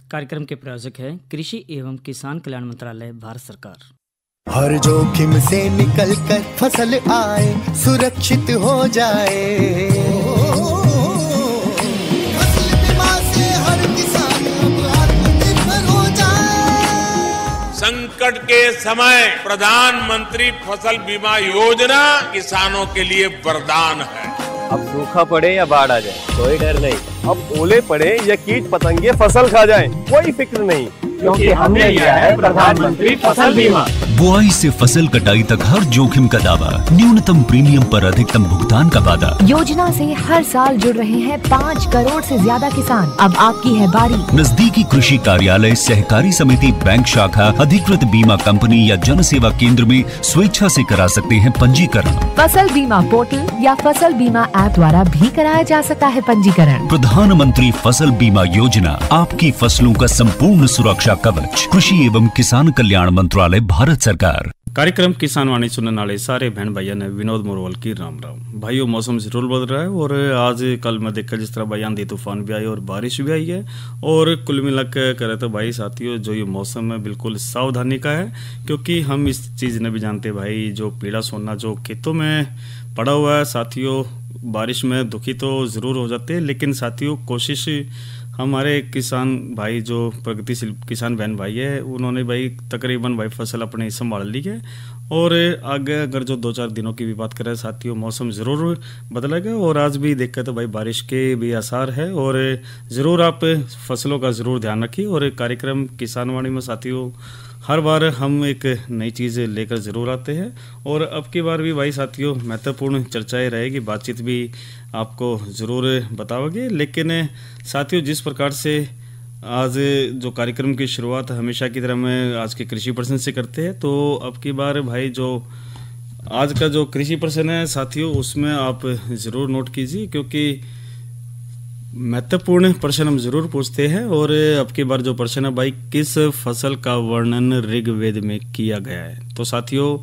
कार्यक्रम के प्रायोजक है कृषि एवं किसान कल्याण मंत्रालय, भारत सरकार। हर जोखिम से निकल कर फसल आए, सुरक्षित हो जाए, फसल बीमा से हर किसान अब आत्मनिर्भर हो जाए। संकट के समय प्रधानमंत्री फसल बीमा योजना किसानों के लिए वरदान है। अब सूखा पड़े या बाढ़ आ जाए कोई डर नहीं, अब ओले पड़े या कीट पतंगे फसल खा जाए कोई फिक्र नहीं, क्योंकि हमने लिया है प्रधानमंत्री फसल बीमा। बुआई से फसल कटाई तक हर जोखिम का दावा, न्यूनतम प्रीमियम पर अधिकतम भुगतान का वादा। योजना से हर साल जुड़ रहे हैं 5 करोड़ से ज्यादा किसान। अब आपकी है बारी। नजदीकी कृषि कार्यालय, सहकारी समिति, बैंक शाखा, अधिकृत बीमा कंपनी या जन सेवा केंद्र में स्वेच्छा से करा सकते हैं पंजीकरण। फसल बीमा पोर्टल या फसल बीमा ऐप द्वारा भी कराया जा सकता है पंजीकरण। प्रधानमंत्री फसल बीमा योजना, आपकी फसलों का संपूर्ण सुरक्षा कवच। कृषि एवं किसान कल्याण मंत्रालय, भारत सरकार। कार्यक्रम किसान वाणी सुनने वाले सारे बहन भाइयों ने विनोद मोरवाल की राम राम। भाइयों, मौसम जरूर बदल रहा है और आज कल मैं देखा जिस तरह भाई आंधी तूफान भी आई और बारिश भी आई है, और कुल मिला के करे तो भाई साथियों जो ये मौसम है बिल्कुल सावधानी का है, क्योंकि हम इस चीज़ ने भी जानते भाई जो पीला सोना जो खेतों में पड़ा हुआ है साथियों, बारिश में दुखी तो ज़रूर हो जाते हैं, लेकिन साथियों कोशिश हमारे किसान भाई जो प्रगतिशील किसान बहन भाई है उन्होंने भाई तकरीबन भाई फसल अपने संभाल ली है, और आगे अगर जो 2-4 दिनों की भी बात करें साथियों मौसम ज़रूर बदलेगा, और आज भी देखा तो भाई बारिश के भी आसार है, और ज़रूर आप फसलों का ज़रूर ध्यान रखिए। और कार्यक्रम किसान वाणी में साथियों हर बार हम एक नई चीज़ लेकर ज़रूर आते हैं, और अब की बार भी भाई साथियों महत्वपूर्ण चर्चाएं रहेगी, बातचीत भी आपको ज़रूर बताओगे। लेकिन साथियों जिस प्रकार से आज जो कार्यक्रम की शुरुआत हमेशा की तरह मैं आज के कृषि प्रश्न से करते हैं, तो अब की बार भाई जो आज का जो कृषि प्रश्न है साथियों उसमें आप ज़रूर नोट कीजिए, क्योंकि महत्वपूर्ण प्रश्न हम जरूर पूछते हैं। और अब की बार जो प्रश्न है भाई, किस फसल का वर्णन ऋग्वेद में किया गया है? तो साथियों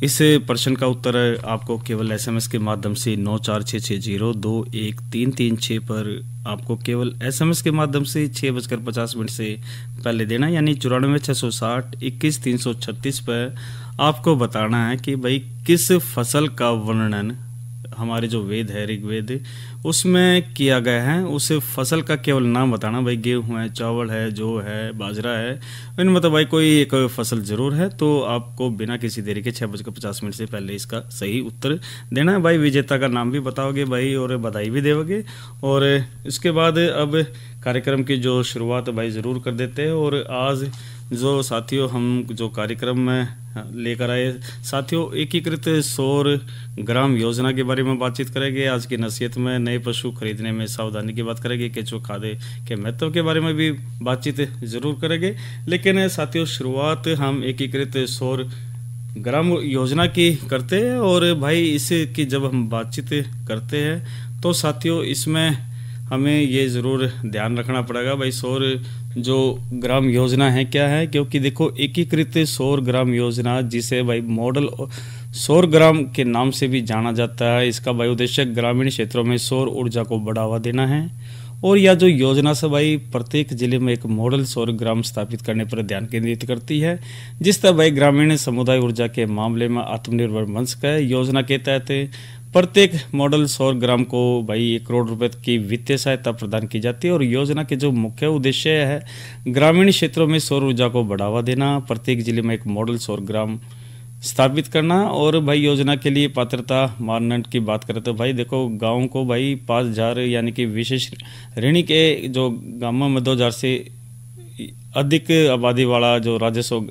इस प्रश्न का उत्तर आपको केवल SMS के माध्यम से 9466021336 पर आपको केवल SMS के माध्यम से 6:50 से पहले देना, यानी 9460611336 पर आपको बताना है कि भाई किस फसल का वर्णन हमारे जो वेद है ऋग्वेद उसमें किया गया है, उस फसल का केवल नाम बताना। भाई गेहूँ है, चावल है, जौ है, बाजरा है, इनमें तो भाई कोई एक फसल जरूर है, तो आपको बिना किसी देरी के 6:50 से पहले इसका सही उत्तर देना है। भाई विजेता का नाम भी बताओगे भाई और बधाई भी देवोगे। और इसके बाद अब कार्यक्रम की जो शुरुआत भाई ज़रूर कर देते हैं, और आज जो साथियों हम जो कार्यक्रम में लेकर आए साथियों एकीकृत सौर ग्राम योजना के बारे में बातचीत करेंगे। आज की नसीहत में नए पशु खरीदने में सावधानी की बात करेंगे, केंचुआ खाद के महत्व के बारे में भी बातचीत जरूर करेंगे। लेकिन साथियों शुरुआत हम एकीकृत सौर ग्राम योजना की करते हैं, और भाई इसकी जब हम बातचीत करते हैं तो साथियों इसमें हमें ये ज़रूर ध्यान रखना पड़ेगा भाई सौर जो ग्राम योजना है क्या है, क्योंकि देखो एकीकृत सौर ग्राम योजना जिसे भाई मॉडल सौर ग्राम के नाम से भी जाना जाता है, इसका भाई उद्देश्य ग्रामीण क्षेत्रों में सौर ऊर्जा को बढ़ावा देना है। और यह जो योजना से भाई प्रत्येक जिले में एक मॉडल सौर ग्राम स्थापित करने पर ध्यान केंद्रित करती है, जिस तरह भाई ग्रामीण समुदाय ऊर्जा के मामले में आत्मनिर्भर बन सके। योजना के तहत प्रत्येक मॉडल सौर ग्राम को भाई 1 करोड़ रुपए की वित्तीय सहायता प्रदान की जाती है। और योजना के जो मुख्य उद्देश्य है ग्रामीण क्षेत्रों में सौर ऊर्जा को बढ़ावा देना, प्रत्येक जिले में एक मॉडल सौर ग्राम स्थापित करना। और भाई योजना के लिए पात्रता मानदंड की बात करें तो भाई देखो गाँव को भाई 5000 यानी कि विशेष ऋणी के जो गाँवों में 2000 से अधिक आबादी वाला जो राजस्व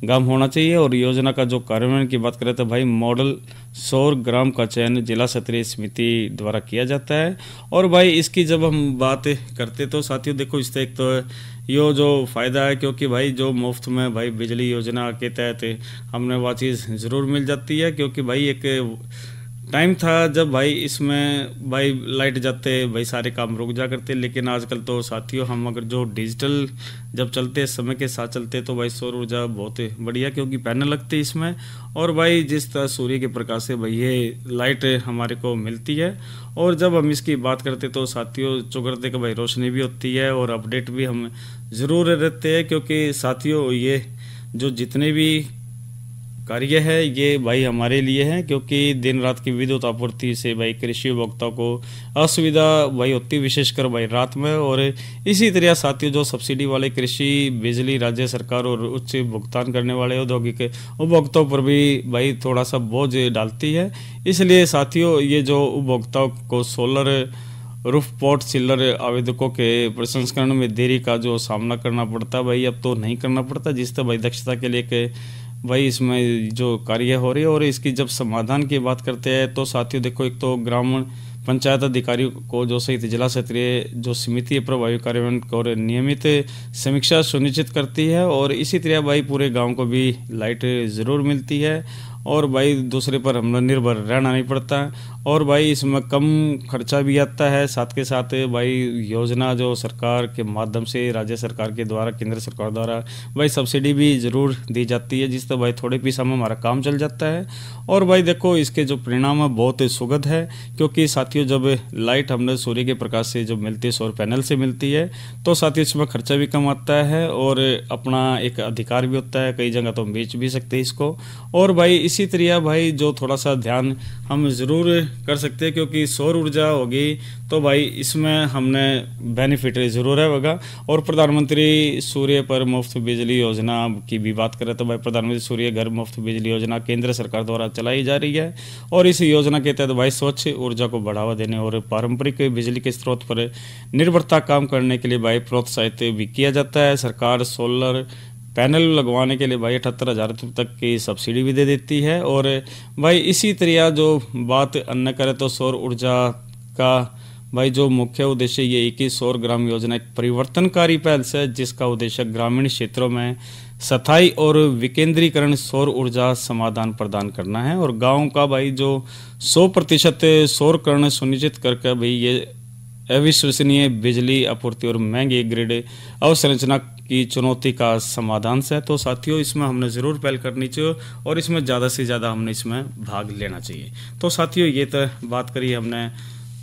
गांव होना चाहिए। और योजना का जो कार्यान्वयन की बात करें तो भाई मॉडल सौर ग्राम का चयन जिला स्तरीय समिति द्वारा किया जाता है। और भाई इसकी जब हम बात करते तो साथियों देखो इससे एक तो यो जो फ़ायदा है, क्योंकि भाई जो मुफ्त में भाई बिजली योजना के तहत हमने वह चीज़ ज़रूर मिल जाती है, क्योंकि भाई एक टाइम था जब भाई इसमें भाई लाइट जाते भाई सारे काम रुक जा करते, लेकिन आजकल तो साथियों हम अगर जो डिजिटल जब चलते समय के साथ चलते तो भाई सौर ऊर्जा बहुत बढ़िया, क्योंकि पैनल लगते इसमें और भाई जिस तरह सूर्य के प्रकाश से भाई ये लाइट हमारे को मिलती है। और जब हम इसकी बात करते तो साथियों जो करते कि भाई रोशनी भी होती है और अपडेट भी हम ज़रूर रहते हैं, क्योंकि साथियों ये जो जितने भी कार्य है ये भाई हमारे लिए है, क्योंकि दिन रात की विद्युत आपूर्ति से भाई कृषि उपभोक्ताओं को असुविधा भाई होती, विशेषकर भाई रात में। और इसी तरह साथियों जो सब्सिडी वाले कृषि बिजली राज्य सरकार और उच्च भुगतान करने वाले औद्योगिक उपभोक्ताओं पर भी भाई थोड़ा सा बोझ डालती है। इसलिए साथियों ये जो उपभोक्ताओं को सोलर रूफटॉप चिल्लर आवेदकों के प्रसंस्करण में देरी का जो सामना करना पड़ता भाई अब तो नहीं करना पड़ता, जिससे भाई दक्षता के लिए भाई इसमें जो कार्य हो रही है। और इसकी जब समाधान की बात करते हैं तो साथियों देखो, एक तो ग्रामीण पंचायत अधिकारी को जो सहित जिला स्तरीय जो समिति प्रभावी कार्यान्वयन और नियमित समीक्षा सुनिश्चित करती है, और इसी तरह भाई पूरे गांव को भी लाइट ज़रूर मिलती है और भाई दूसरे पर हम निर्भर रहना नहीं पड़ता, और भाई इसमें कम खर्चा भी आता है। साथ के साथ भाई योजना जो सरकार के माध्यम से राज्य सरकार के द्वारा केंद्र सरकार द्वारा भाई सब्सिडी भी ज़रूर दी जाती है, जिससे भाई थोड़े पैसा में हमारा काम चल जाता है। और भाई देखो इसके जो परिणाम है बहुत सुखद है, क्योंकि साथियों जब लाइट हमने सूर्य के प्रकाश से जो मिलती है सौर पैनल से मिलती है तो साथियों इसमें खर्चा भी कम आता है और अपना एक अधिकार भी होता है, कई जगह तो हम बेच भी सकते हैं इसको। और भाई इसी तरह भाई जो थोड़ा सा ध्यान हम ज़रूर कर सकते हैं, क्योंकि सौर ऊर्जा होगी तो भाई इसमें हमने बेनिफिट ज़रूर है होगा। और प्रधानमंत्री सूर्य पर मुफ्त बिजली योजना की भी बात करें तो भाई प्रधानमंत्री सूर्य घर मुफ्त बिजली योजना केंद्र सरकार द्वारा चलाई जा रही है, और इस योजना के तहत भाई स्वच्छ ऊर्जा को बढ़ावा देने और पारंपरिक बिजली के स्रोत पर निर्भरता कम करने के लिए भाई प्रोत्साहित भी किया जाता है। सरकार सोलर पैनल लगवाने के लिए भाई 78,000 रुपये तक की सब्सिडी भी दे देती है। और भाई इसी तरह जो बात अन्य करें तो सौर ऊर्जा का भाई जो मुख्य उद्देश्य ये है कि सौर ग्राम योजना एक परिवर्तनकारी पहल है, जिसका उद्देश्य ग्रामीण क्षेत्रों में स्थायी और विकेंद्रीकरण सौर ऊर्जा समाधान प्रदान करना है, और गाँव का भाई जो 100% सौरकरण सुनिश्चित करके भाई ये अविश्वसनीय बिजली आपूर्ति और महंगी ग्रिड अवसंरचना की चुनौती का समाधान से। तो साथियों इसमें हमने ज़रूर पहल करनी चाहिए और इसमें ज़्यादा से ज़्यादा हमने इसमें भाग लेना चाहिए। तो साथियों ये तो बात करी हमने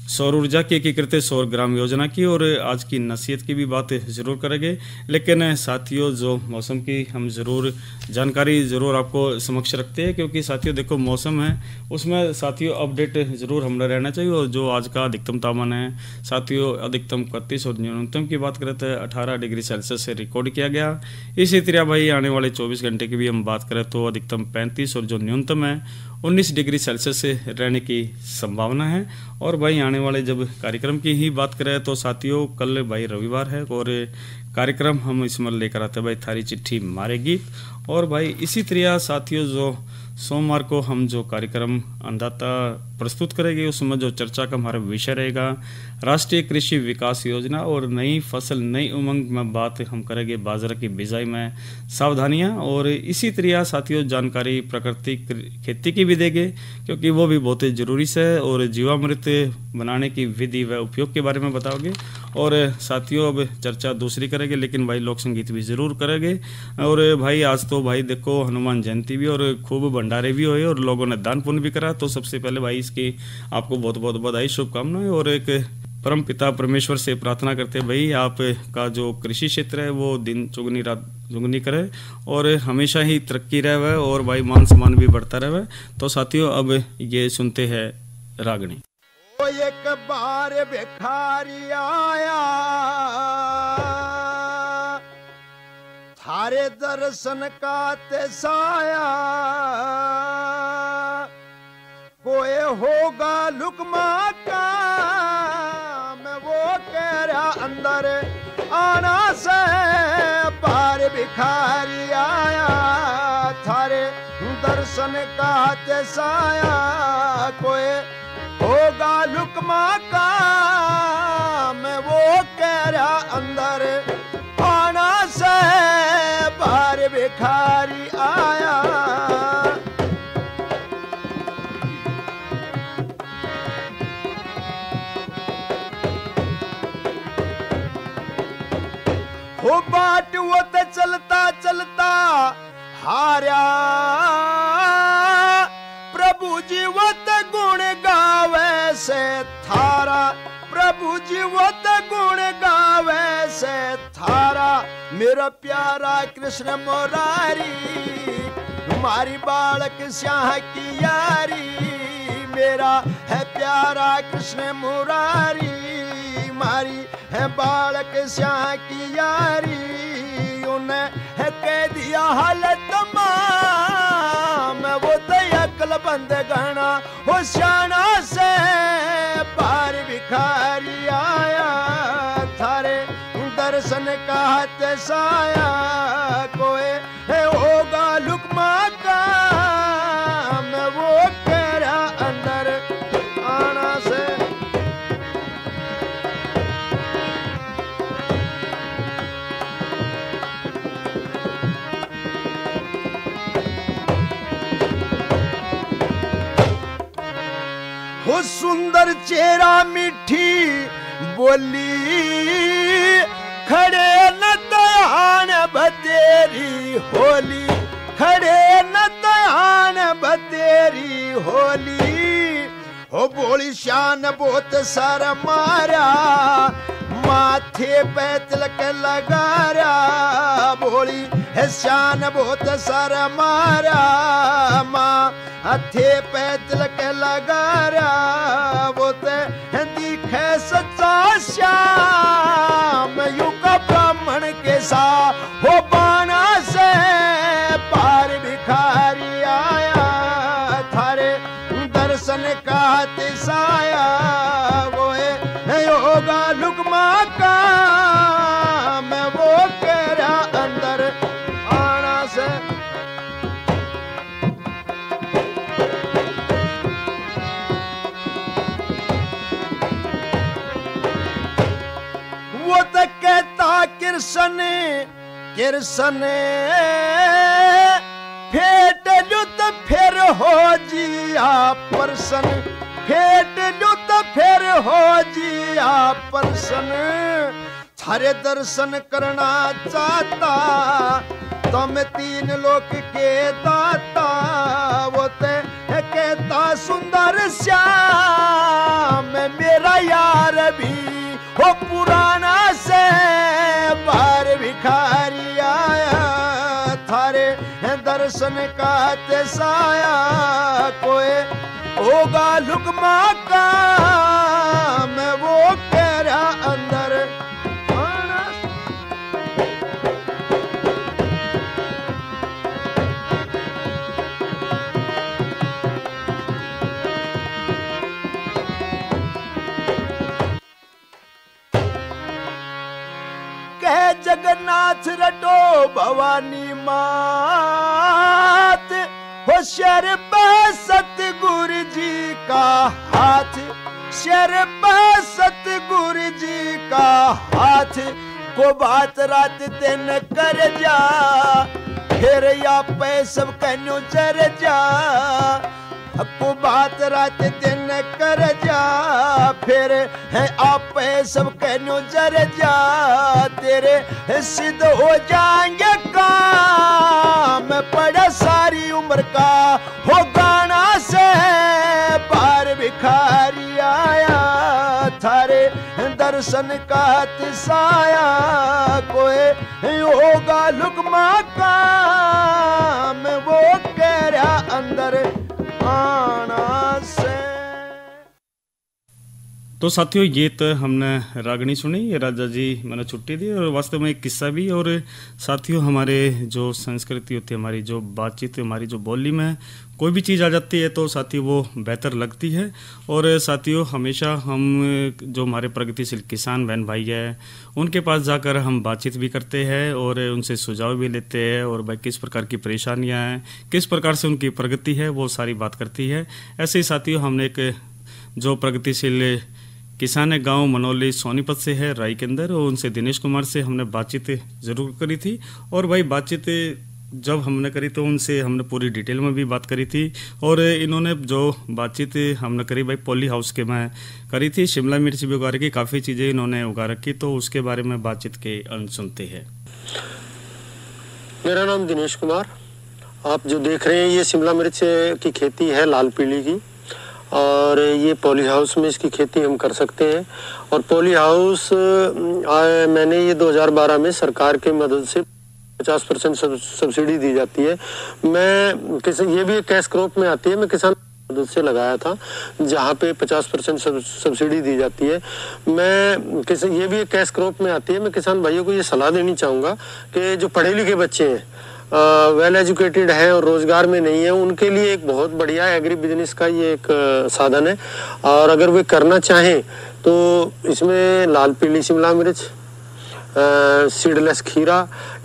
सौर ऊर्जा की एकीकृत सौर ग्राम योजना की, और आज की नसीहत की भी बात ज़रूर करेंगे। लेकिन साथियों जो मौसम की हम ज़रूर जानकारी ज़रूर आपको समक्ष रखते हैं, क्योंकि साथियों देखो मौसम है उसमें साथियों अपडेट ज़रूर हमने रहना चाहिए। और जो आज का अधिकतम तापमान है साथियों अधिकतम 31 और न्यूनतम की बात करें तो 18 डिग्री सेल्सियस से रिकॉर्ड किया गया। इसी तरह भाई आने वाले 24 घंटे की भी हम बात करें तो अधिकतम 35 और जो न्यूनतम है 19 डिग्री सेल्सियस से रहने की संभावना है। और भाई आने वाले जब कार्यक्रम की ही बात करें तो साथियों कल भाई रविवार है और कार्यक्रम हम इसमें लेकर आते हैं भाई थारी चिट्ठी मारे गीत। और भाई इसी तरह साथियों जो सोमवार को हम जो कार्यक्रम अन्नदाता प्रस्तुत करेंगे उसमें जो चर्चा का हमारा विषय रहेगा राष्ट्रीय कृषि विकास योजना और नई फसल नई उमंग में बात हम करेंगे बाजरा की बिजाई में सावधानियां। और इसी तरह साथियों जानकारी प्राकृतिक खेती की भी देंगे, क्योंकि वो भी बहुत ज़रूरी है, और जीवामृत बनाने की विधि व उपयोग के बारे में बताओगे। और साथियों अब चर्चा दूसरी करेंगे, लेकिन भाई लोक संगीत भी ज़रूर करेंगे। और भाई आज तो भाई देखो हनुमान जयंती भी और खूब भंडारे भी हुए और लोगों ने दान पुण्य भी करा। तो सबसे पहले भाई इसकी आपको बहुत बहुत बधाई शुभकामनाएं, और एक परम पिता परमेश्वर से प्रार्थना करते हैं भाई आपका जो कृषि क्षेत्र है वो दिन चुगनी रात दुगनी करे और हमेशा ही तरक्की रहे और भाई मान सम्मान भी बढ़ता रहे। तो साथियों अब ये सुनते हैं रागनी। एक बार भिखारी आया थारे दर्शन का तेसाया, कोई होगा लुकमा का मैं वो कह रहा अंदर आना से बार भिखारी आया थारे दर्शन का तेसाया, कोई होगा लुकमा का मैं वो कह रहा अंदर आना से बार भिखारी आया। चलता चलता हार्या, प्रभु जीवत गुण गावे से थारा, प्रभु जीवत गुण गावे से थारा। मेरा प्यारा कृष्ण मुरारी, मारी बालक श्याह की यारी, मेरा है प्यारा कृष्ण मुरारी, मारी है बालक श्याह की यारी। उन्हें है कह दिया हालत में वो अकल बंद गणा हो श्याना से पार भिखारी आया, थारे दर्शन का हाथ साया, कोई है होगा लुकमा का, मैं वो कह रहा अंदर आना से। वो सुंदर चेहरा मीठी बोली, खड़े न दयान बतेरी होली, खड़े न दयान बतेरी होली। हो बोली शान बहुत सर मारा, माथे पे तिलक लगारा, बोली है शान बहुत सर मारा, माथे पे तिलक लगारा। वो दिखे सच्चा श्याम युग ब्राह्मण के सा, हो बाणा से पार भिखारी आया, थारे दर्शन का तिसाया, वो है होगा लुकमा का, मैं वो कह रहा अंदर आना से। वो तो कहता कृष्ण कृष्ण फेट लू तो फिर हो जिया प्रसन्न, फेट लू तो फिर हो जिया प्रसन्न। थारे दर्शन करना चाहता, तुम तीन लोक के दाता, वो ते कहता सुंदर श्याम मेरा यार भी हो पुराना से बार भिखारी आया, थारे दर्शन का तेसाया, कोई होगा लुकमा का, मैं वो कह रहा अंदर आना। कह जगन्नाथ रटो भवानी मात, हो शर सतगुरु जी का हाथ, शर सतगुरु जी का हाथ। को बात रात दिन कर जा, फिर या पे सब कन्यो चर जा, को बात रात दिन कर जा, फिर है आप सब कन्यो जर जा, तेरे सिद्ध हो जाएंगे काम, पड़ा सारी उम्र का हो गाना से पार भिखारी आया, थारे दर्शन का तिसाया, कोई होगा लुकमा का, मैं वो कह रहा अंदर आना से। तो साथियों ये तो हमने रागनी सुनी, ये राजा जी मैंने छुट्टी दी, और वास्तव में एक किस्सा भी। और साथियों हमारे जो संस्कृति होती है, हमारी जो बातचीत, हमारी जो बोली में कोई भी चीज़ आ जाती है तो साथियों वो बेहतर लगती है। और साथियों हमेशा हम जो हमारे प्रगतिशील किसान बहन भाई हैं उनके पास जाकर हम बातचीत भी करते हैं और उनसे सुझाव भी लेते हैं, और भाई किस प्रकार की परेशानियां हैं, किस प्रकार से उनकी प्रगति है, वो सारी बात करती है। ऐसे ही साथियों हमने एक जो प्रगतिशील किसान गांव मनौली सोनीपत से है राई के अंदर, और उनसे दिनेश कुमार से हमने बातचीत ज़रूर करी थी। और भाई बातचीत जब हमने करी तो उनसे हमने पूरी डिटेल में भी बात करी थी, और इन्होंने जो बातचीत हमने करी भाई पॉली हाउस के में करी थी, शिमला मिर्च भी उगा रखी, काफ़ी चीज़ें इन्होंने उगा रखी, तो उसके बारे में बातचीत के अंश सुनते हैं। मेरा नाम दिनेश कुमार। आप जो देख रहे हैं ये शिमला मिर्च की खेती है लाल पीली की, और ये पॉली हाउस में इसकी खेती हम कर सकते हैं। और पॉली हाउस मैंने ये 2012 में सरकार के मदद से 50% सब्सिडी दी जाती है। ये भी कैश क्रॉप में आती है, मैं किसान मदद से लगाया था जहाँ पे 50% सब्सिडी दी जाती है। ये भी कैश क्रॉप में आती है। मैं किसान भाइयों को ये सलाह देनी चाहूँगा कि जो पढ़े लिखे बच्चे हैं, वेल एजुकेटेड है और रोजगार में नहीं है, उनके लिए एक बहुत बढ़िया एग्री बिजनेस का ये एक साधन है। और अगर वे करना चाहें तो इसमें लाल पीली शिमला मिर्च, सीडलेस खीरा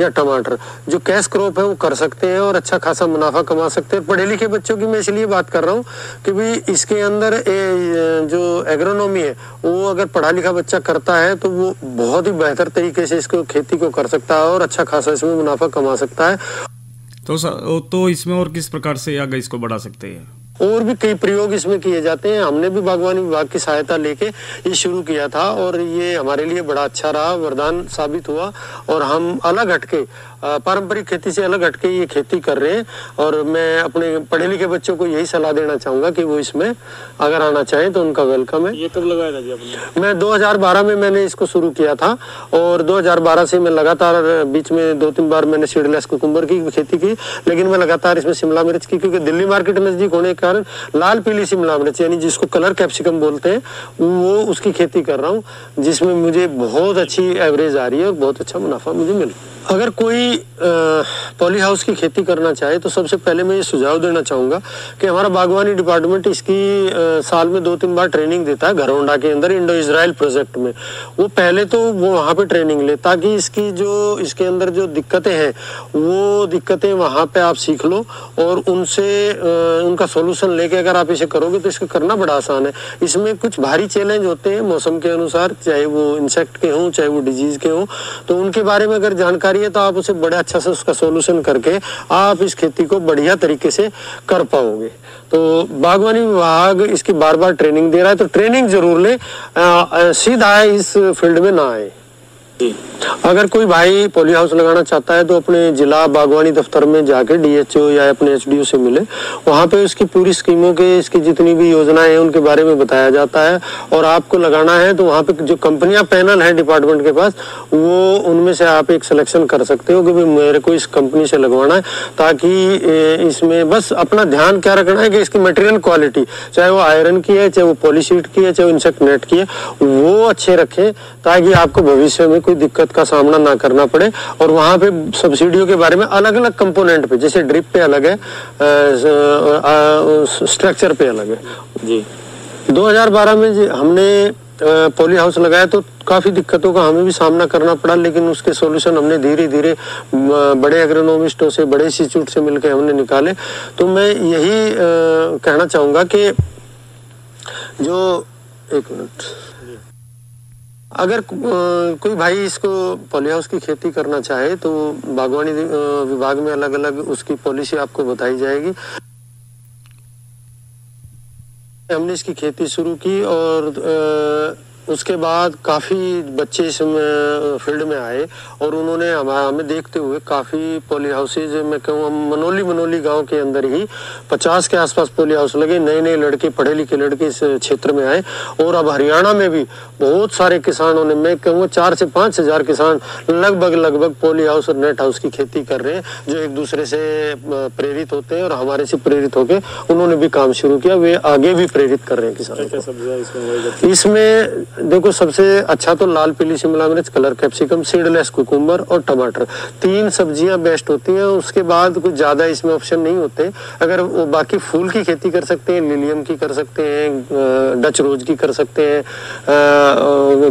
या टमाटर जो कैश क्रॉप है वो कर सकते हैं और अच्छा खासा मुनाफा कमा सकते हैं। पढ़े लिखे बच्चों की मैं इसलिए बात कर रहा हूँ कि भाई इसके अंदर जो एग्रोनॉमी है वो अगर पढ़ा लिखा बच्चा करता है तो वो बहुत ही बेहतर तरीके से इसको खेती को कर सकता है और अच्छा खासा इसमें मुनाफा कमा सकता है। तो इसमें और किस प्रकार से आगे इसको बढ़ा सकते हैं? और भी कई प्रयोग इसमें किए जाते हैं। हमने भी बागवानी विभाग की सहायता लेके ये शुरू किया था और ये हमारे लिए बड़ा अच्छा रहा, वरदान साबित हुआ। और हम अलग हटके पारंपरिक खेती से अलग हटके ये खेती कर रहे हैं। और मैं अपने पढ़े लिखे बच्चों को यही सलाह देना चाहूँगा कि वो इसमें अगर आना चाहें तो उनका वेलकम है। ये कब लगाया था जी आपने? मैं 2012 में मैंने इसको शुरू किया था और 2012 से मैं लगातार, बीच में 2-3 बार मैंने सीडलेस कुकुम्बर की खेती की, लेकिन मैं लगातार इसमें शिमला मिर्च की, क्योंकि दिल्ली मार्केट नजदीक होने के कारण लाल पीली शिमला मिर्च यानी जिसको कलर कैप्सिकम बोलते हैं वो उसकी खेती कर रहा हूँ, जिसमें मुझे बहुत अच्छी एवरेज आ रही है और बहुत अच्छा मुनाफा मुझे मिल रहा है। अगर कोई पॉली हाउस की खेती करना चाहे तो सबसे पहले मैं ये सुझाव देना चाहूँगा कि हमारा बागवानी डिपार्टमेंट इसकी साल में 2-3 बार ट्रेनिंग देता है घरौंडा के अंदर इंडो इजराइल प्रोजेक्ट में। वो पहले तो वो वहाँ पे ट्रेनिंग ले ताकि इसके अंदर जो दिक्कतें हैं वो दिक्कतें वहाँ पे आप सीख लो और उनका सोल्यूशन लेके अगर आप इसे करोगे तो इसको करना बड़ा आसान है। इसमें कुछ भारी चैलेंज होते हैं मौसम के अनुसार, चाहे वो इंसेक्ट के हों चाहे वो डिजीज के हों, तो उनके बारे में अगर जानकारी है तो आप उसे बड़े अच्छा से उसका सॉल्यूशन करके आप इस खेती को बढ़िया तरीके से कर पाओगे। तो बागवानी विभाग इसकी बार-बार ट्रेनिंग दे रहा है, तो ट्रेनिंग जरूर ले, सीधा इस फील्ड में ना आए। अगर कोई भाई पॉली हाउस लगाना चाहता है तो अपने जिला बागवानी दफ्तर में जाके डीएचओ या अपने एचडीओ से मिले। वहाँ पे उसकी पूरी स्कीमों के, इसकी जितनी भी योजनाएं हैं उनके बारे में बताया जाता है। और आपको लगाना है तो वहाँ पे जो कंपनियां पैनल है डिपार्टमेंट के पास, वो उनमें से आप एक सिलेक्शन कर सकते हो कि भाई मेरे को इस कंपनी से लगवाना है, ताकि इसमें बस अपना ध्यान क्या रखना है कि इसकी मटेरियल क्वालिटी, चाहे वो आयरन की है, चाहे वो पॉलीशीट की है, चाहे वो इंसेक्ट नेट की है, वो अच्छे रखें ताकि आपको भविष्य में कोई दिक्कत का सामना ना करना पड़े। और वहाँ पे सब्सिडियों के बारे में अलग अलग कंपोनेंट पे, जैसे ड्रिप पे अलग है, स्ट्रक्चर पे अलग है जी। 2012 में हमने पॉली हाउस लगाया तो काफ़ी दिक्कतों का हमें भी सामना करना पड़ा, लेकिन उसके सॉल्यूशन हमने धीरे धीरे बड़े एग्रोनॉमिस्टों से, बड़े इंस्टीट्यूट से मिलकर हमने निकाले। तो मैं यही कहना चाहूँगा कि एक मिनट, अगर कोई भाई इसको पॉली हाउस की खेती करना चाहे तो बागवानी विभाग में अलग अलग उसकी पॉलिसी आपको बताई जाएगी। हमने इसकी खेती शुरू की और उसके बाद काफ़ी बच्चे इस फील्ड में आए और उन्होंने हमें देखते हुए काफ़ी पॉली हाउसेज, मैं कहूँ मनोली गांव के अंदर ही 50 के आसपास पॉली हाउस लगे। नए नए लड़के, पढ़े लिखे लड़के इस क्षेत्र में आए और अब हरियाणा में भी बहुत सारे किसानों ने, मैं कहूँगा 4 से 5 हज़ार किसान लगभग पॉली हाउस और नेट हाउस की खेती कर रहे हैं, जो एक दूसरे से प्रेरित होते हैं और हमारे से प्रेरित होकर उन्होंने भी काम शुरू किया। वे आगे भी प्रेरित कर रहे हैं किसानों को। इसमें देखो सबसे अच्छा तो लाल पीली शिमला मिर्च, कलर कैप्सिकम, सीडलेस कुकुम्बर और टमाटर, 3 सब्जियां बेस्ट होती हैं। उसके बाद कुछ ज्यादा इसमें ऑप्शन नहीं होते। अगर वो बाकी फूल की खेती कर सकते हैं, लिलियम की कर सकते हैं, डच रोज की कर सकते हैं,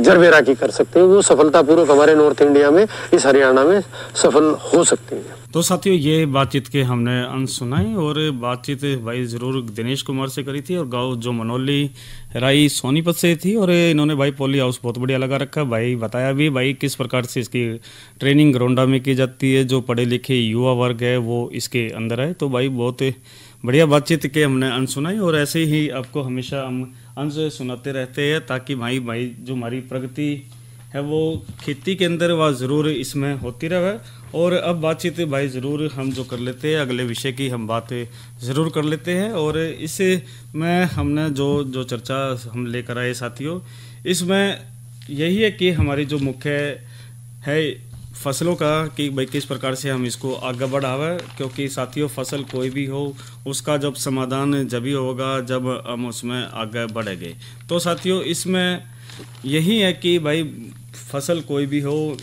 जरबेरा की कर सकते हैं, वो सफलतापूर्वक हमारे नॉर्थ इंडिया में, इस हरियाणा में सफल हो सकते हैं। तो साथियों, ये बातचीत के हमने अंश सुनाई और बातचीत भाई ज़रूर दिनेश कुमार से करी थी और गांव जो मनोली राई सोनीपत से थी। और इन्होंने भाई पॉली हाउस बहुत बढ़िया लगा रखा, भाई बताया भी भाई किस प्रकार से इसकी ट्रेनिंग ग्रोंडा में की जाती है। जो पढ़े लिखे युवा वर्ग है वो इसके अंदर है। तो भाई बहुत बढ़िया बातचीत के हमने अंश सुनाई और ऐसे ही आपको हमेशा हम अंश सुनाते रहते हैं, ताकि भाई जो हमारी प्रगति है वो खेती के अंदर वह ज़रूर इसमें होती रहे। और अब बातचीत भाई ज़रूर हम जो कर लेते हैं, अगले विषय की हम बात ज़रूर कर लेते हैं। और इससे में हमने जो चर्चा हम लेकर आए साथियों, इसमें यही है कि हमारी जो मुख्य है फसलों का कि भाई किस प्रकार से हम इसको आगे बढ़ावें, क्योंकि साथियों फसल कोई भी हो उसका जब समाधान जब ही होगा जब हम उसमें आगे बढ़ेंगे। तो साथियों इसमें यही है कि भाई फसल कोई भी हो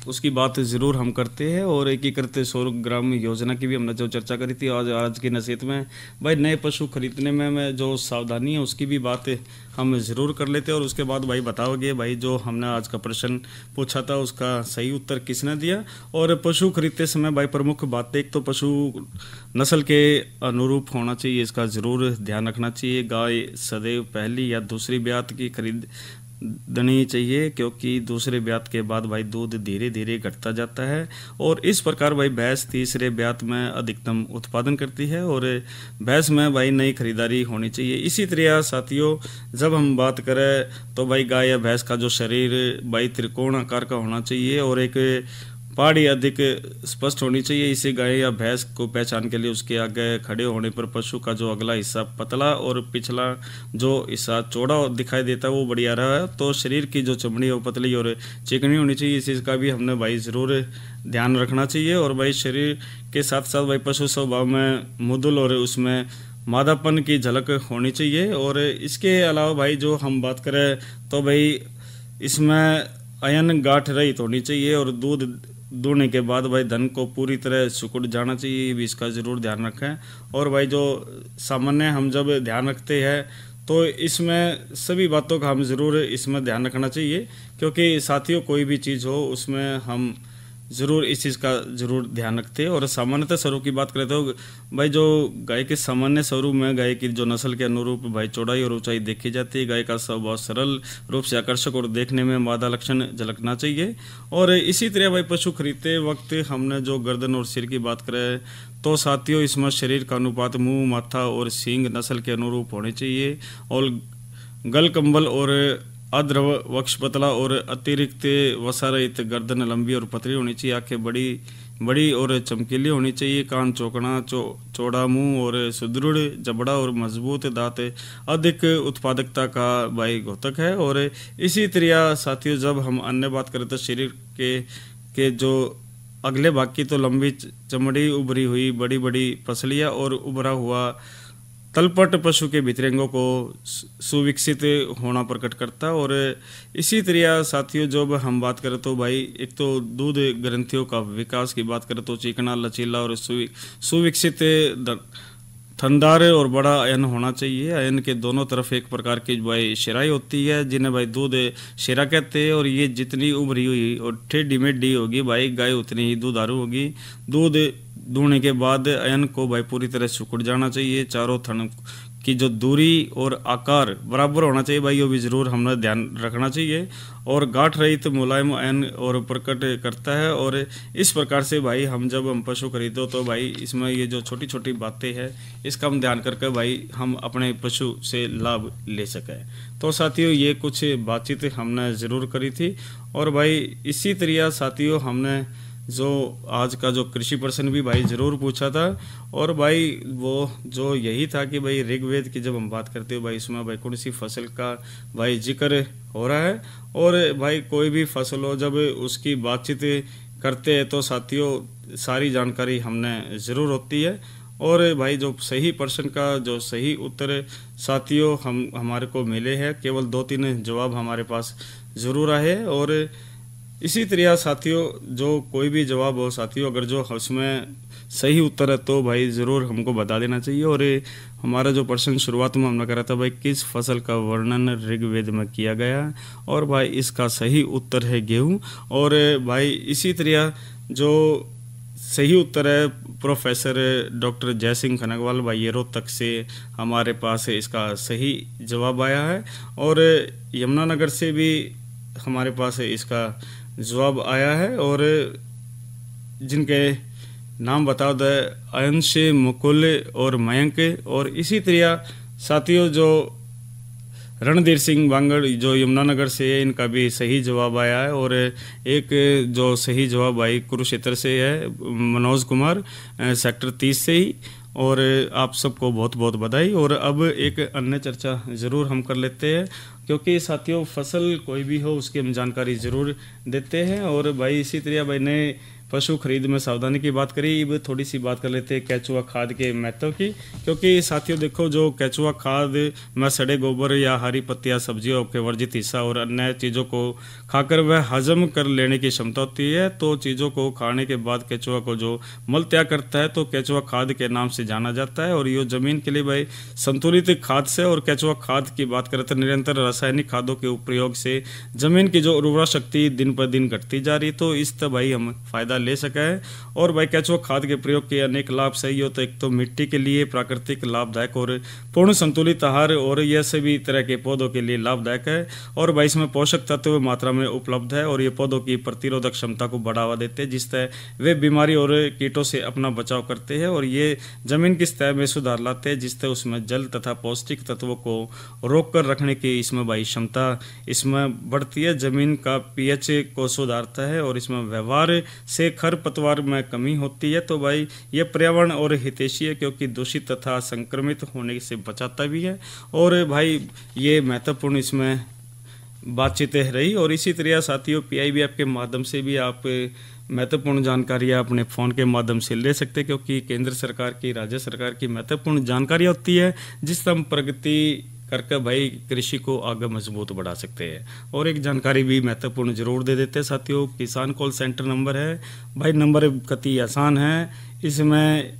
उसकी बात ज़रूर हम करते हैं। और एकीकृत सौर ग्राम योजना की भी हमने जो चर्चा करी थी आज की नसीहत में, भाई नए पशु खरीदने में जो सावधानी है उसकी भी बात हम ज़रूर कर लेते हैं। और उसके बाद भाई बताओगे भाई जो हमने आज का प्रश्न पूछा था उसका सही उत्तर किसने दिया। और पशु खरीदते समय भाई प्रमुख बात, एक तो पशु नस्ल के अनुरूप होना चाहिए, इसका ज़रूर ध्यान रखना चाहिए। गाय सदैव पहली या दूसरी ब्यात की खरीद दनी चाहिए, क्योंकि दूसरे ब्यात के बाद भाई दूध धीरे धीरे घटता जाता है। और इस प्रकार भाई भैंस तीसरे ब्यात में अधिकतम उत्पादन करती है और भैंस में भाई नई खरीदारी होनी चाहिए। इसी तरह साथियों जब हम बात करें तो भाई गाय या भैंस का जो शरीर भाई त्रिकोण आकार का होना चाहिए और एक पहाड़ी अधिक स्पष्ट होनी चाहिए। इसे गाय या भैंस को पहचान के लिए उसके आगे खड़े होने पर पशु का जो अगला हिस्सा पतला और पिछला जो हिस्सा चौड़ा दिखाई देता है वो बढ़िया रहा है। तो शरीर की जो चमड़ी वो पतली और चिकनी होनी चाहिए, इस चीज़ का भी हमने भाई ज़रूर ध्यान रखना चाहिए। और भाई शरीर के साथ साथ भाई पशु स्वभाव में मुदुल और उसमें मादापन की झलक होनी चाहिए। और इसके अलावा भाई जो हम बात करें तो भाई इसमें अयन गांठ रहित होनी चाहिए और दूध दूहने के बाद भाई धन को पूरी तरह सिकुड़ जाना चाहिए, भी इसका ज़रूर ध्यान रखें। और भाई जो सामान्य हम जब ध्यान रखते हैं तो इसमें सभी बातों का हम ज़रूर इसमें ध्यान रखना चाहिए, क्योंकि साथियों कोई भी चीज़ हो उसमें हम ज़रूर इस चीज़ का ज़रूर ध्यान रखते हैं। और सामान्यतः स्वरूप की बात करें तो भाई जो गाय के सामान्य स्वरूप में गाय की जो नस्ल के अनुरूप भाई चौड़ाई और ऊंचाई देखी जाती है। गाय का स्वभाव सरल रूप से आकर्षक और देखने में मादा लक्षण झलकना चाहिए। और इसी तरह भाई पशु खरीदते वक्त हमने जो गर्दन और सिर की बात करें तो साथियों इसमें शरीर का अनुपात मुंह, माथा और सींग नस्ल के अनुरूप होने चाहिए। और गल कंबल और अद्रव वक्ष पतला और अतिरिक्त वसा रहित गर्दन लंबी और पतली होनी चाहिए। आंखें बड़ी और चमकीली होनी चाहिए। कान चौकना चौड़ा मुंह और सुदृढ़ जबड़ा और मजबूत दांत अधिक उत्पादकता का भाई घोतक है। और इसी तरह साथियों जब हम अन्य बात करें तो शरीर के जो अगले भाग की तो लंबी चमड़ी, उभरी हुई बड़ी बड़ी पसलियाँ और उभरा हुआ तलपट पशु के भीतरी अंगों को सुविकसित होना प्रकट करता। और इसी तरह साथियों जब हम बात करें तो भाई एक तो दूध ग्रंथियों का विकास की बात करें तो चिकना, लचीला और सुविकसित थनदार और बड़ा अयन होना चाहिए। अयन के दोनों तरफ एक प्रकार की भाई शिराई होती है जिन्हें भाई दूध शिरा कहते हैं। और ये जितनी उभरी हुई और टेढ़ी मेढ़ी होगी भाई गाय उतनी ही दूधारू होगी। दूध दूहने के बाद अयन को भाई पूरी तरह सिकुड़ जाना चाहिए। चारों थन की जो दूरी और आकार बराबर होना चाहिए भाई, वो भी ज़रूर हमने ध्यान रखना चाहिए। और गांठ रहित मुलायम अयन और प्रकट करता है। और इस प्रकार से भाई जब हम पशु खरीदो तो भाई इसमें ये जो छोटी छोटी बातें हैं इसका हम ध्यान करके भाई हम अपने पशु से लाभ ले सकें। तो साथियों ये कुछ बातचीत हमने ज़रूर करी थी। और भाई इसी तरह साथियों हमने जो आज का जो कृषि प्रश्न भी भाई ज़रूर पूछा था। और भाई वो जो यही था कि भाई ऋग्वेद की जब हम बात करते हो भाई इसमें भाई कौन सी फसल का भाई जिक्र हो रहा है। और भाई कोई भी फसल हो जब उसकी बातचीत करते हैं तो साथियों सारी जानकारी हमने ज़रूर होती है। और भाई जो सही प्रश्न का जो सही उत्तर साथियों हमारे को मिले हैं, केवल 2-3 जवाब हमारे पास ज़रूर आए। और इसी तरह साथियों जो कोई भी जवाब हो साथियों अगर जो उसमें सही उत्तर है तो भाई ज़रूर हमको बता देना चाहिए। और हमारा जो प्रश्न शुरुआत में हमने करा था भाई किस फसल का वर्णन ऋग्वेद में किया गया, और भाई इसका सही उत्तर है गेहूँ। और भाई इसी तरह जो सही उत्तर है प्रोफेसर डॉक्टर जयसिंह खनगवाल भाई ये रोहतक से हमारे पास इसका सही जवाब आया है। और यमुनानगर से भी हमारे पास इसका जवाब आया है। और जिनके नाम बता दें अंश, मुकुल और मयंक। और इसी तरह साथियों जो रणधीर सिंह बांगड़ जो यमुनानगर से है, इनका भी सही जवाब आया है। और एक जो सही जवाब आई कुरुक्षेत्र से है मनोज कुमार सेक्टर 30 से ही। और आप सबको बहुत बहुत बधाई। और अब एक अन्य चर्चा ज़रूर हम कर लेते हैं, क्योंकि साथियों फसल कोई भी हो उसकी हम जानकारी ज़रूर देते हैं। और भाई इसी तरह भाई ने पशु खरीद में सावधानी की बात करी, अब थोड़ी सी बात कर लेते हैं केचुआ खाद के महत्व की। क्योंकि साथियों देखो, जो केचुआ खाद में सड़े गोबर या हरी पत्तियां, सब्जियों के वर्जित हिस्सा और अन्य चीज़ों को खाकर वह हजम कर लेने की क्षमता होती है। तो चीज़ों को खाने के बाद केचुआ को जो मल त्याग करता है तो केचुआ खाद के नाम से जाना जाता है। और ये ज़मीन के लिए भाई संतुलित खाद से, और केचुआ खाद की बात करें तो निरंतर रासायनिक खादों के उपयोग से ज़मीन की जो उर्वरा शक्ति दिन पर दिन घटती जा रही, तो इस तरह भाई हम फायदा ले सका है। और भाई केचुआ खाद के प्रयोग के अनेक लाभ सही हो, तो एक तो मिट्टी के लिए प्राकृतिक लाभदायक और पूर्ण संतुलित आहार, और यह सभी तरह के पौधों के लिए लाभदायक है। और भाई इसमें पोषक तत्व मात्रा में उपलब्ध है, और ये पौधों की प्रतिरोधक क्षमता को बढ़ावा देते हैं, जिससे वे बीमारी और कीटों से अपना बचाव करते हैं। और ये जमीन की सतह में सुधार लाते हैं, जिससे उसमें जल तथा पौष्टिक तत्वों को रोक कर रखने की इसमें भाई क्षमता इसमें बढ़ती है। जमीन का पीएच को सुधारता है, और इसमें व्यवहार से खरपतवार में कमी होती है। तो भाई ये पर्यावरण और हितैषी है, क्योंकि दूषित तथा संक्रमित होने से बचाता भी है। और भाई ये महत्वपूर्ण इसमें बातचीतें रही। और इसी तरह साथियों PIBF के माध्यम से भी आप महत्वपूर्ण जानकारियाँ अपने फ़ोन के माध्यम से ले सकते हैं, क्योंकि केंद्र सरकार की, राज्य सरकार की महत्वपूर्ण जानकारियाँ होती है, जिससे हम प्रगति करके भाई कृषि को आगे मजबूत बढ़ा सकते हैं। और एक जानकारी भी महत्वपूर्ण जरूर दे देते हैं साथियों, किसान कॉल सेंटर नंबर है भाई, नंबर कति आसान है, इसमें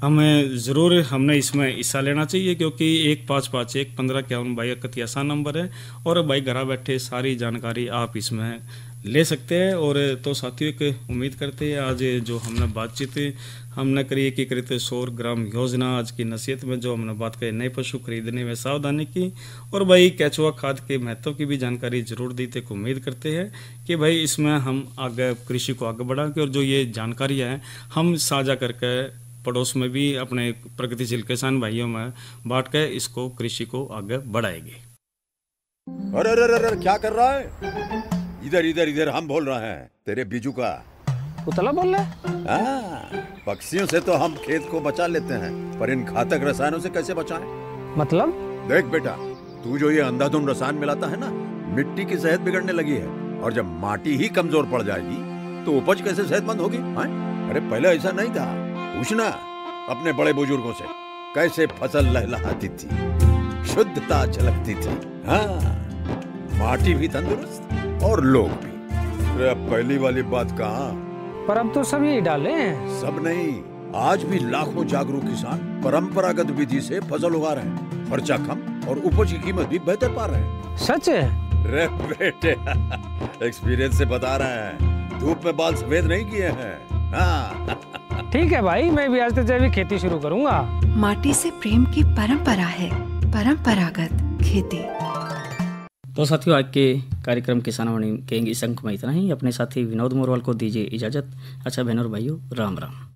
हमें ज़रूर हमने इसमें हिस्सा लेना चाहिए, क्योंकि 1551 भाई कति आसान नंबर है। और भाई घर बैठे सारी जानकारी आप इसमें ले सकते हैं। और तो साथियों एक उम्मीद करते हैं आज जो हमने बातचीत हमने करी एकीकृत सौर ग्राम योजना, आज की नसीहत में जो हमने बात करी नए पशु खरीदने में सावधानी की, और भाई केचुआ खाद के महत्व की भी जानकारी जरूर दी, तो उम्मीद करते हैं कि भाई इसमें हम आगे कृषि को आगे बढ़ाएंगे। और जो ये जानकारियाँ हैं हम साझा करके पड़ोस में भी अपने प्रगतिशील किसान भाइयों में बांट के इसको कृषि को आगे बढ़ाएंगे। अरे अरे अरे क्या कर रहा है? इधर इधर इधर हम बोल रहे हैं तेरे बीजू का। उतला बोल रहा है? हाँ, पक्षियों से तो हम खेत को बचा लेते हैं, पर इन घातक रसायनों से कैसे बचाएं? मतलब? देख बेटा, तू जो ये अंधाधुंध रसायन मिलाता है ना, मिट्टी की सेहत बिगड़ने लगी है। और जब माटी ही कमजोर पड़ जाएगी तो उपज कैसे सेहतमंद होगी? अरे पहले ऐसा नहीं था, पूछना अपने बड़े बुजुर्गों से, कैसे फसल लहलहाती थी, शुद्धता झलकती थी। हाँ, माटी भी तंदुरुस्त और लोग भी। अरे अब पहली वाली बात कहाँ? पर अब तो सब यही डाले हैं। सब नहीं, आज भी लाखों जागरूक किसान परंपरागत विधि से फसल उगा रहे हैं। खर्चा कम और उपज की कीमत भी बेहतर पा रहे हैं। सच है? रे बेटे, एक्सपीरियंस से बता रहे हैं, धूप में बाल सफेद नहीं किए हैं। हाँ। ठीक है भाई, मैं भी आज से जैविक खेती शुरू करूंगा। माटी से प्रेम की परंपरा है परंपरागत खेती। तो साथियों आज के कार्यक्रम किसानवाणी के इस अंक में इतना ही। अपने साथी विनोद मोरवाल को दीजिए इजाजत। अच्छा बहनों और भाइयों, राम राम।